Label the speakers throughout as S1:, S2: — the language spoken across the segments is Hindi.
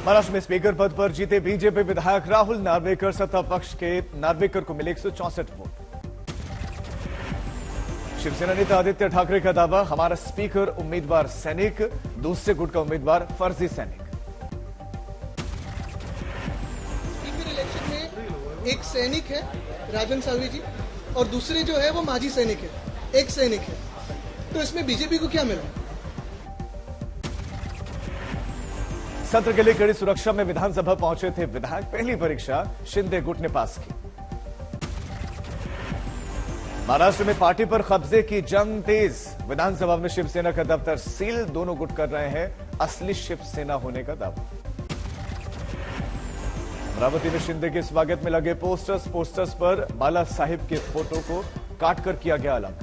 S1: महाराष्ट्र में स्पीकर पद पर जीते बीजेपी विधायक राहुल नार्वेकर सत्ता पक्ष के नार्वेकर को मिले 164 वोट। शिवसेना नेता आदित्य ठाकरे का दावा, हमारा स्पीकर उम्मीदवार सैनिक, दूसरे गुट का उम्मीदवार फर्जी सैनिक।
S2: स्पीकर इलेक्शन में एक सैनिक है राजन सालवी जी और दूसरे जो है वो माजी सैनिक है, एक सैनिक है, तो इसमें बीजेपी को क्या मिला?
S1: सत्र के लिए कड़ी सुरक्षा में विधानसभा पहुंचे थे विधायक। पहली परीक्षा शिंदे गुट ने पास की। महाराष्ट्र में पार्टी पर कब्जे की जंग तेज। विधानसभा में शिवसेना का दफ्तर सील, दोनों गुट कर रहे हैं असली शिवसेना होने का दावा। अमरावती में शिंदे के स्वागत में लगे पोस्टर्स पर बाला साहिब के फोटो को काटकर किया गया अलग।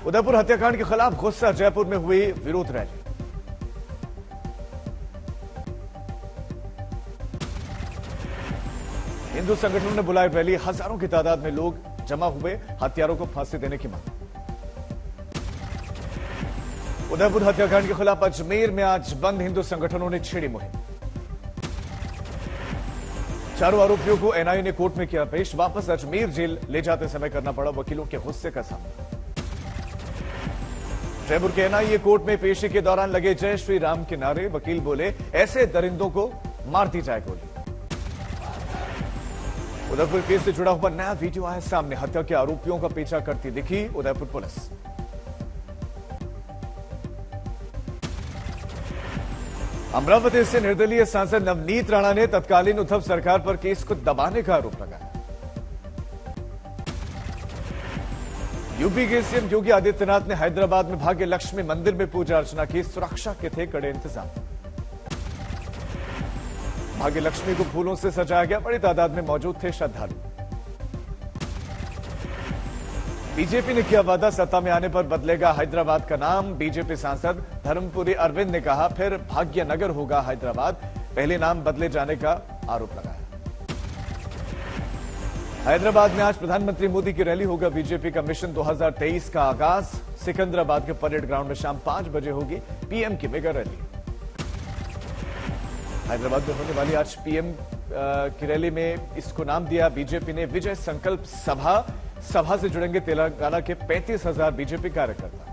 S1: उदयपुर हत्याकांड के खिलाफ गुस्सा, जयपुर में हुई विरोध रैली। हिंदू संगठनों ने बुलाई रैली, हजारों की तादाद में लोग जमा हुए, हत्यारों को फांसी देने की मांग। उदयपुर हत्याकांड के खिलाफ अजमेर में आज बंद, हिंदू संगठनों ने छेड़ी मुहिम। चारों आरोपियों को एनआईए ने कोर्ट में किया पेश, वापस अजमेर जेल ले जाते समय करना पड़ा वकीलों के गुस्से का सामना। जयपुर के एनआईए कोर्ट में पेशी के दौरान लगे जय श्री राम के नारे, वकील बोले ऐसे दरिंदों को मार दी जाए गोली। उदयपुर केस से जुड़ा हुआ नया वीडियो आया सामने, हत्या के आरोपियों का पीछा करती दिखी उदयपुर पुलिस। अमरावती से निर्दलीय सांसद नवनीत राणा ने तत्कालीन उद्धव सरकार पर केस को दबाने का आरोप लगाया। यूपी के सीएम योगी आदित्यनाथ ने हैदराबाद में भाग्य लक्ष्मी मंदिर में पूजा अर्चना की, सुरक्षा के थे कड़े इंतजाम। भाग्य लक्ष्मी को फूलों से सजाया गया, बड़ी तादाद में मौजूद थे श्रद्धालु। बीजेपी ने किया वादा, सत्ता में आने पर बदलेगा हैदराबाद का नाम। बीजेपी सांसद धर्मपुरी अरविंद ने कहा फिर भाग्यनगर होगा हैदराबाद, पहले नाम बदले जाने का आरोप लगाया। हैदराबाद में आज प्रधानमंत्री मोदी की रैली होगा। बीजेपी का मिशन 2023 का आगाज सिकंदराबाद के परेड ग्राउंड में शाम 5 बजे होगी पीएम की मेगा रैली। हैदराबाद में होने वाली आज पीएम की रैली में इसको नाम दिया बीजेपी ने विजय संकल्प सभा। सभा से जुड़ेंगे तेलंगाना के 35,000 बीजेपी कार्यकर्ता।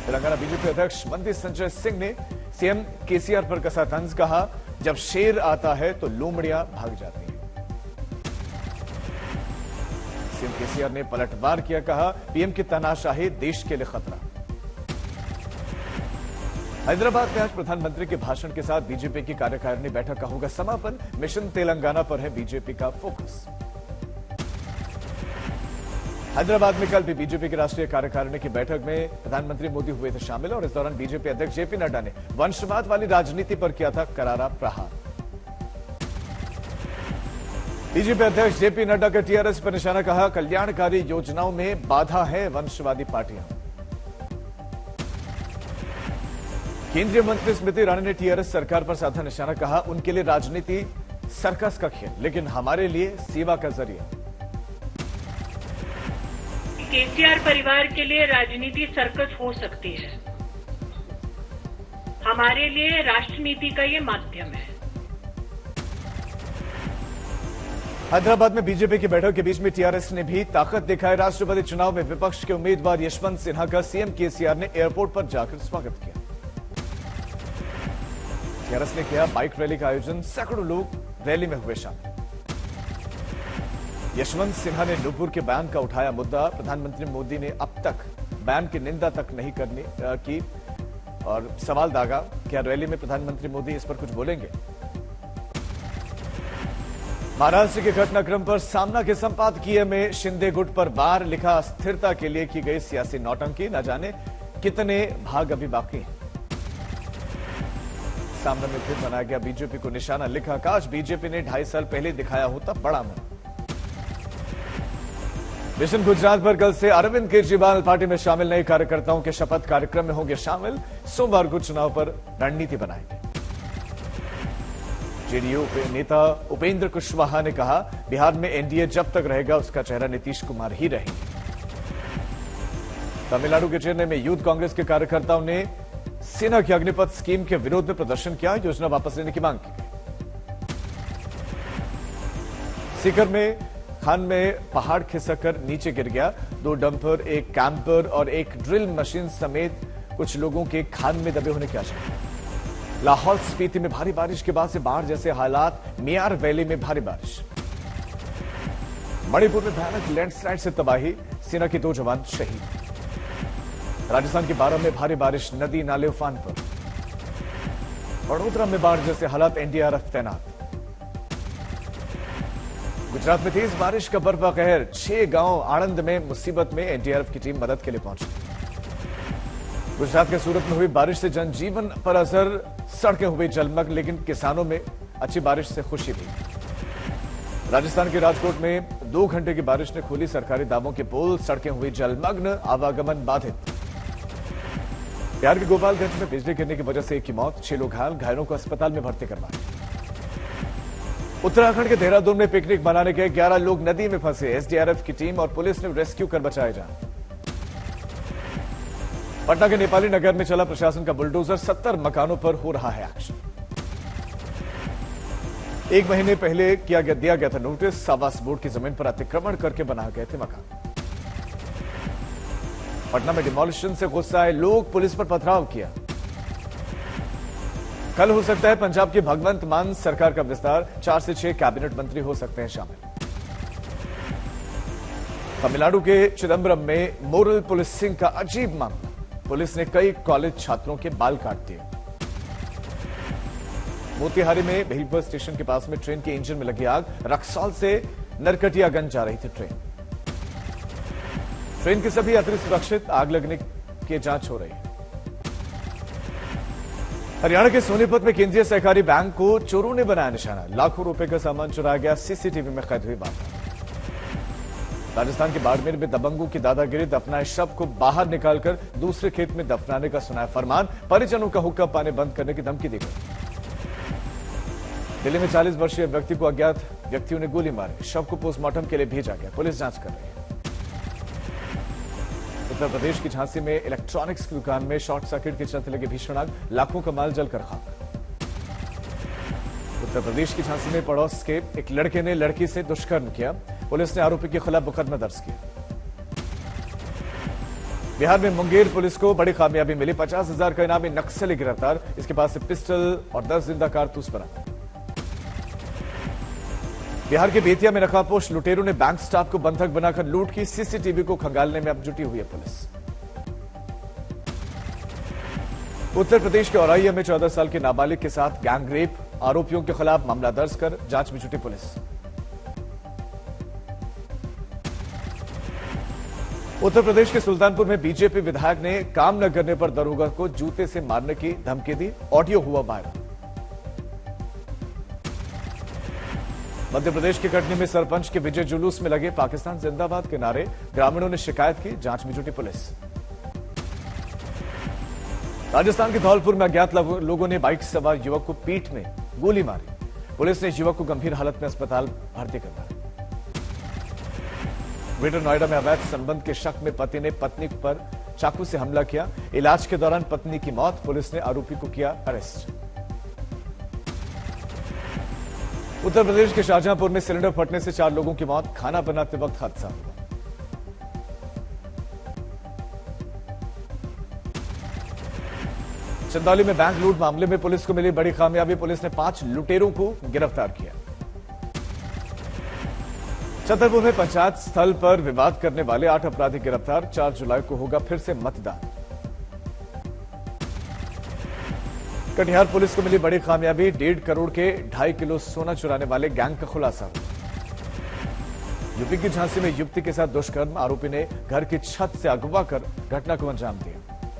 S1: तेलंगाना बीजेपी अध्यक्ष मंत्री संजय सिंह ने सीएम केसीआर पर कसा तंज, कहा जब शेर आता है तो लोमड़ियां भाग जाती हैं। सीएम केसीआर ने पलटवार किया, कहा पीएम की तानाशाही देश के लिए खतरा। हैदराबाद में आज प्रधानमंत्री के भाषण के साथ बीजेपी की कार्यकारिणी बैठक का होगा समापन। मिशन तेलंगाना पर है बीजेपी का फोकस। हैदराबाद में कल भी बीजेपी की राष्ट्रीय कार्यकारिणी की बैठक में प्रधानमंत्री मोदी हुए थे शामिल और इस दौरान बीजेपी अध्यक्ष जेपी नड्डा ने वंशवाद वाली राजनीति पर किया था करारा प्रहार। बीजेपी अध्यक्ष जेपी नड्डा का टीआरएस पर निशाना, कहा कल्याणकारी योजनाओं में बाधा है वंशवादी पार्टियां। केंद्रीय मंत्री स्मृति ईरानी ने टीआरएस सरकार पर साधा निशाना, कहा उनके लिए राजनीति सर्कस का खेल, लेकिन हमारे लिए सेवा का जरिया।
S3: केसीआर परिवार के लिए राजनीति सर्कस हो सकती है, हमारे लिए राष्ट्रनीति का ये माध्यम है।
S1: हैदराबाद में बीजेपी की बैठक के बीच में टीआरएस ने भी ताकत दिखाई। राष्ट्रपति चुनाव में विपक्ष के उम्मीदवार यशवंत सिन्हा का सीएम केसीआर ने एयरपोर्ट पर जाकर स्वागत किया। टीआरएस ने किया बाइक रैली का आयोजन, सैकड़ों लोग रैली में हुए शामिल। यशवंत सिन्हा ने नूपुर के बयान का उठाया मुद्दा, प्रधानमंत्री मोदी ने अब तक बयान की निंदा तक नहीं करने की और सवाल दागा, क्या रैली में प्रधानमंत्री मोदी इस पर कुछ बोलेंगे। महाराष्ट्र के घटनाक्रम पर सामना के संपादकीय में शिंदे गुट पर वार, लिखा अस्थिरता के लिए की गई सियासी नौटंकी, न जाने कितने भाग अभी बाकी हैं। सामना में फिर बनाया गया बीजेपी को निशाना, लिखा काश बीजेपी ने 2.5 साल पहले दिखाया होता बड़ा मन। मिशन गुजरात पर कल से अरविंद केजरीवाल पार्टी में शामिल नए कार्यकर्ताओं के शपथ कार्यक्रम में होंगे शामिल। सोमवार को चुनाव पर रणनीति बनाएंगे। जेडीयू नेता उपेंद्र कुशवाहा ने कहा बिहार में एनडीए जब तक रहेगा उसका चेहरा नीतीश कुमार ही रहेंगे। तमिलनाडु के चेन्नई में यूथ कांग्रेस के कार्यकर्ताओं ने सेना की अग्निपथ स्कीम के विरोध में प्रदर्शन किया, योजना वापस लेने की मांग की गई। सीकर में खान में पहाड़ खिसककर नीचे गिर गया। 2 डंपर, एक कैंपर और एक ड्रिल मशीन समेत कुछ लोगों के खान में दबे होने की आशंका। लाहौल स्पीति में भारी बारिश के बाद से बाढ़ जैसे हालात, मियार वैली में भारी बारिश। मणिपुर में भयानक लैंडस्लाइड से तबाही, सेना के 2 जवान शहीद। राजस्थान के बारां में भारी बारिश, नदी नाले उफान पर। वडोदरा में बाढ़ जैसे हालात, एनडीआरएफ तैनात। गुजरात में तेज बारिश का बर्फा कहर, 6 गांव आणंद में मुसीबत में, एनडीआरएफ की टीम मदद के लिए पहुंची। गुजरात के सूरत में हुई बारिश से जनजीवन पर असर, सड़कें हुई जलमग्न, लेकिन किसानों में अच्छी बारिश से खुशी भी। राजस्थान के राजकोट में 2 घंटे की बारिश ने खोली सरकारी दावों के पोल, सड़कें हुई जलमग्न, आवागमन बाधित। बिहार के गोपालगंज में बिजली गिरने की वजह से 1 की मौत, 6 लोग घायल, घायलों को अस्पताल में भर्ती करवाया। उत्तराखंड के देहरादून में पिकनिक मनाने गए 11 लोग नदी में फंसे, एसडीआरएफ की टीम और पुलिस ने रेस्क्यू कर बचाए जान। पटना के नेपाली नगर में चला प्रशासन का बुलडोजर, 70 मकानों पर हो रहा है एक्शन। 1 महीने पहले दिया गया था नोटिस, आवास बोर्ड की जमीन पर अतिक्रमण करके बनाए गए थे मकान। पटना में डिमोलिशन से गुस्सा आए लोग, पुलिस पर पथराव किया। कल हो सकता है पंजाब के भगवंत मान सरकार का विस्तार, 4 से 6 कैबिनेट मंत्री हो सकते हैं शामिल। तमिलनाडु के चिदम्बरम में मोरल पुलिसिंग का अजीब मामला, पुलिस ने कई कॉलेज छात्रों के बाल काट दिए। मोतिहारी में भेलपुर स्टेशन के पास में ट्रेन के इंजन में लगी आग, रक्सौल से नरकटियागंज जा रही थी ट्रेन के सभी यात्री सुरक्षित, आग लगने की जांच हो रही है। हरियाणा के सोनीपत में केंद्रीय सहकारी बैंक को चोरों ने बनाया निशाना, लाखों रुपए का सामान चुराया गया, सीसीटीवी में कैद हुई बात। राजस्थान के बाड़मेर में दबंगों की दादागिरी, दफनाए शव को बाहर निकालकर दूसरे खेत में दफनाने का सुनाया फरमान, परिजनों का हुक्का पानी बंद करने की धमकी दी गई। दिल्ली में 40 वर्षीय व्यक्ति को अज्ञात व्यक्तियों ने गोली मारी, शव को पोस्टमार्टम के लिए भेजा गया, पुलिस जांच कर रही है। उत्तर प्रदेश की झांसी में इलेक्ट्रॉनिक्स की दुकान में शॉर्ट सर्किट के चलते लगी भीषण आग, लाखों का माल जलकर खाक। उत्तर प्रदेश की झांसी में पड़ोस के एक लड़के ने लड़की से दुष्कर्म किया, पुलिस ने आरोपी के खिलाफ मुकदमा दर्ज किया। बिहार में मुंगेर पुलिस को बड़ी कामयाबी मिली, 50,000 का इनामी नक्सली गिरफ्तार, इसके पास से पिस्टल और 10 जिंदा कारतूस बरामद। बिहार के बेतिया में नकाबपोश लुटेरों ने बैंक स्टाफ को बंधक बनाकर लूट की, सीसीटीवी को खंगालने में अब जुटी हुई है पुलिस। उत्तर प्रदेश के औरैया में 14 साल के नाबालिग के साथ गैंगरेप, आरोपियों के खिलाफ मामला दर्ज कर जांच में जुटी पुलिस। उत्तर प्रदेश के सुल्तानपुर में बीजेपी विधायक ने काम न करने पर दरोगा को जूते से मारने की धमकी दी, ऑडियो हुआ वायरल। मध्य प्रदेश के कटनी में सरपंच के विजय जुलूस में लगे पाकिस्तान जिंदाबाद के नारे, ग्रामीणों ने शिकायत की, जांच में जुटी पुलिस। राजस्थान के धौलपुर में अज्ञात लोगों ने बाइक सवार युवक को पीठ में गोली मारी, पुलिस ने युवक को गंभीर हालत में अस्पताल भर्ती करवाया। ग्रेटर नोएडा में अवैध संबंध के शक में पति ने पत्नी पर चाकू से हमला किया, इलाज के दौरान पत्नी की मौत, पुलिस ने आरोपी को किया अरेस्ट। उत्तर प्रदेश के शाहजहांपुर में सिलेंडर फटने से 4 लोगों की मौत, खाना बनाते वक्त हादसा हुआ। चंदौली में बैंक लूट मामले में पुलिस को मिली बड़ी कामयाबी, पुलिस ने 5 लुटेरों को गिरफ्तार किया। छतरपुर में पंचायत स्थल पर विवाद करने वाले 8 अपराधी गिरफ्तार, 4 जुलाई को होगा फिर से मतदान। कटिहार पुलिस को मिली बड़ी कामयाबी, 1.5 करोड़ के 2.5 किलो सोना चुराने वाले गैंग का खुलासा हुआ। यूपी की झांसी में युवती के साथ दुष्कर्म, आरोपी ने घर की छत से अगवा कर घटना को अंजाम दिया।